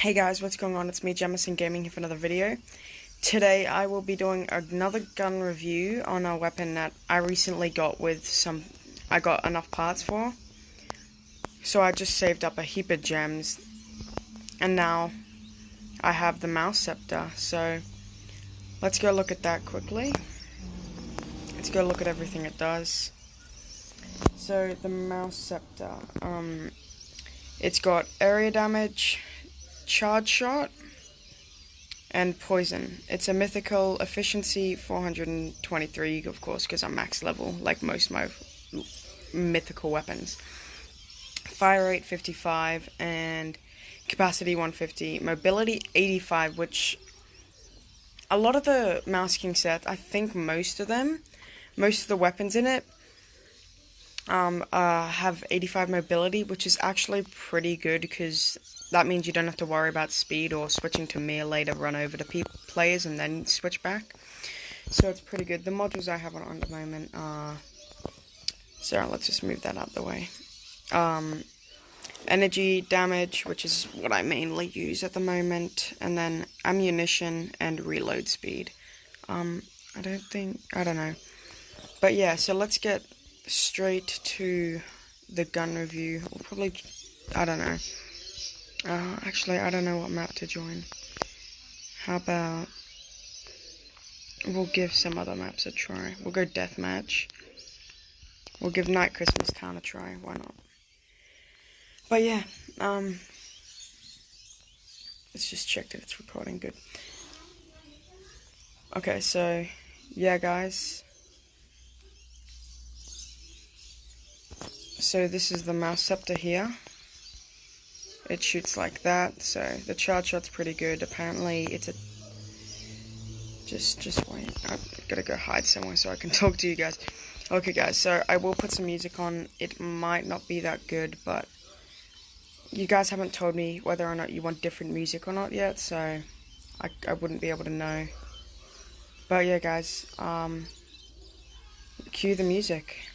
Hey guys, what's going on? It's me, Jemison Gaming, here for another video. Today I will be doing another gun review on a weapon that I recently got I got enough parts for. So I just saved up a heap of gems, and now I have the mouse scepter. So let's go look at that quickly. Let's go look at everything it does. So the mouse scepter, it's got area damage, charge shot, and poison. It's a mythical efficiency 423, of course, because I'm max level, like most of my mythical weapons. Fire rate 55, and capacity 150. Mobility 85, which a lot of the Mouse King set, I think most of the weapons in it have 85 mobility, which is actually pretty good because that means you don't have to worry about speed or switching to melee to run over to players and then switch back. So it's pretty good. The modules I have on at the moment are... So let's just move that out of the way. Energy damage, which is what I mainly use at the moment, and then ammunition and reload speed. I don't know. But yeah, so let's get straight to the gun review. Or probably, I don't know. Actually, I don't know what map to join. How about we'll give some other maps a try. We'll go deathmatch. We'll give Night Christmas Town a try. Why not? But yeah, let's just check that it's recording good. Okay, so yeah, guys. So this is the mouse scepter here. It shoots like that, so the charge shot's pretty good. Apparently it's a... Just wait, I've gotta go hide somewhere so I can talk to you guys. Okay guys, so I will put some music on. It might not be that good, but you guys haven't told me whether or not you want different music or not yet, so I wouldn't be able to know. But yeah guys, cue the music.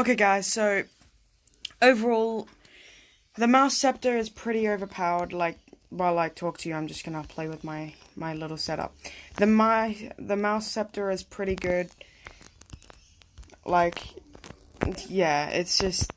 Okay guys, so overall the mouse scepter is pretty overpowered. Like while I talk to you, I'm just gonna play with my little setup. The mouse scepter is pretty good. Like, yeah, it's just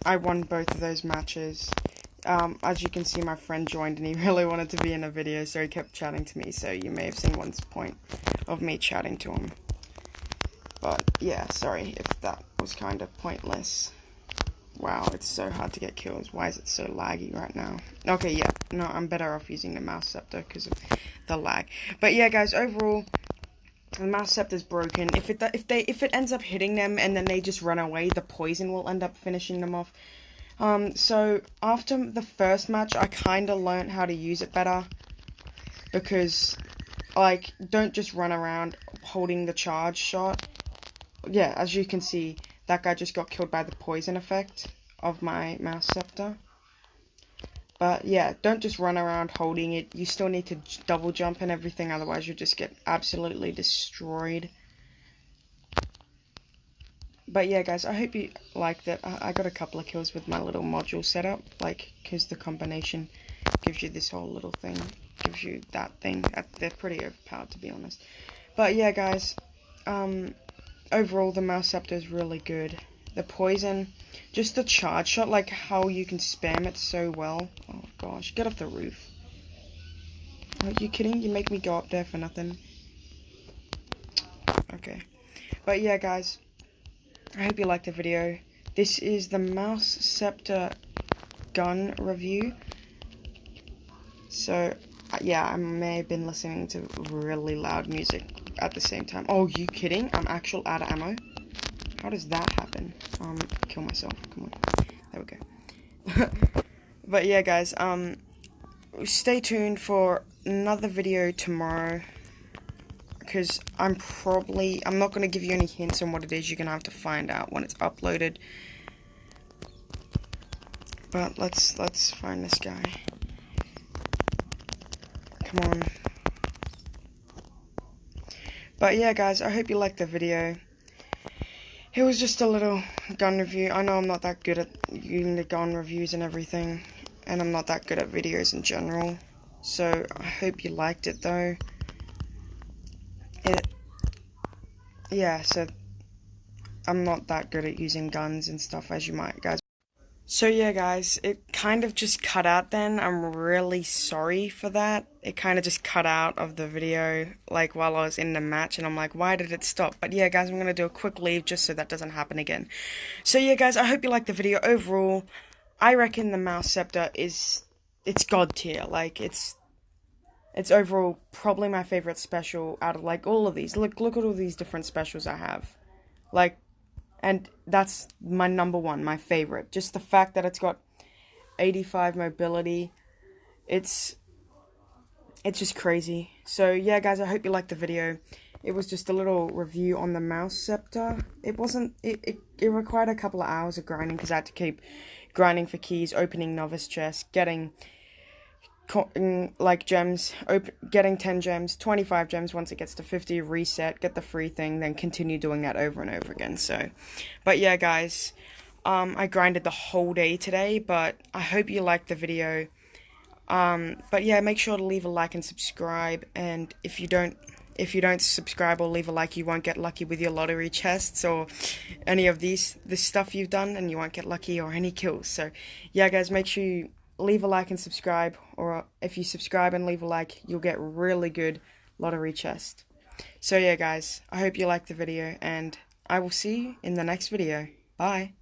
I won both of those matches. As you can see, my friend joined and he really wanted to be in a video, so he kept chatting to me. So you may have seen one point of me chatting to him. But yeah, sorry if that was kind of pointless. Wow, it's so hard to get kills. Why is it so laggy right now? Okay, yeah, no, I'm better off using the mouse scepter because of the lag. But yeah, guys, overall, the mouse scepter is broken. If it ends up hitting them and then they just run away, the poison will end up finishing them off. So after the first match, I kind of learned how to use it better because, like, don't just run around holding the charge shot. Yeah, as you can see, that guy just got killed by the poison effect of my mouse scepter. But yeah, don't just run around holding it. You still need to double jump and everything, otherwise you'll just get absolutely destroyed. But yeah, guys, I hope you liked it. I got a couple of kills with my little module setup, like, because the combination gives you this whole little thing, gives you that thing. They're pretty overpowered, to be honest. But yeah, guys, overall, the mouse scepter is really good. The poison, just the charge shot, like how you can spam it so well. Oh gosh, get off the roof. Are you kidding? You make me go up there for nothing. Okay. But yeah, guys, I hope you liked the video. This is the mouse scepter gun review. So, yeah, I may have been listening to really loud music at the same time. Oh, you kidding? I'm actual out of ammo. How does that happen? Kill myself. Come on. There we go. But yeah, guys, stay tuned for another video tomorrow. Because I'm not going to give you any hints on what it is. You're going to have to find out when it's uploaded. But let's find this guy. Come on. But yeah, guys, I hope you liked the video. It was just a little gun review. I know I'm not that good at using the gun reviews and everything. And I'm not that good at videos in general. So, I hope you liked it, though. Yeah, so I'm not that good at using guns and stuff, as you might, guys. So yeah, guys, it kind of just cut out then. I'm really sorry for that. It kind of just cut out of the video, like, while I was in the match, and I'm like, why did it stop? But yeah, guys, I'm going to do a quick leave just so that doesn't happen again. So yeah, guys, I hope you liked the video. Overall, I reckon the mouse scepter it's god tier. Like, it's overall probably my favorite special out of, like, all of these. Look at all these different specials I have. Like, and that's my number one, my favorite. Just the fact that it's got 85 mobility. It's just crazy. So, yeah, guys, I hope you liked the video. It was just a little review on the mouse scepter. It required a couple of hours of grinding because I had to keep grinding for keys, opening novice chests, getting like gems, getting 10 gems, 25 gems once it gets to 50, reset, get the free thing, then continue doing that over and over again. So, but yeah, guys, I grinded the whole day today, but I hope you liked the video. But yeah, make sure to leave a like and subscribe, and if you don't subscribe or leave a like, you won't get lucky with your lottery chests or any of this stuff you've done, and you won't get lucky or any kills. So yeah, guys, make sure you leave a like and subscribe, or if you subscribe and leave a like, you'll get really good lottery chest. So yeah, guys, I hope you liked the video, and I will see you in the next video. Bye.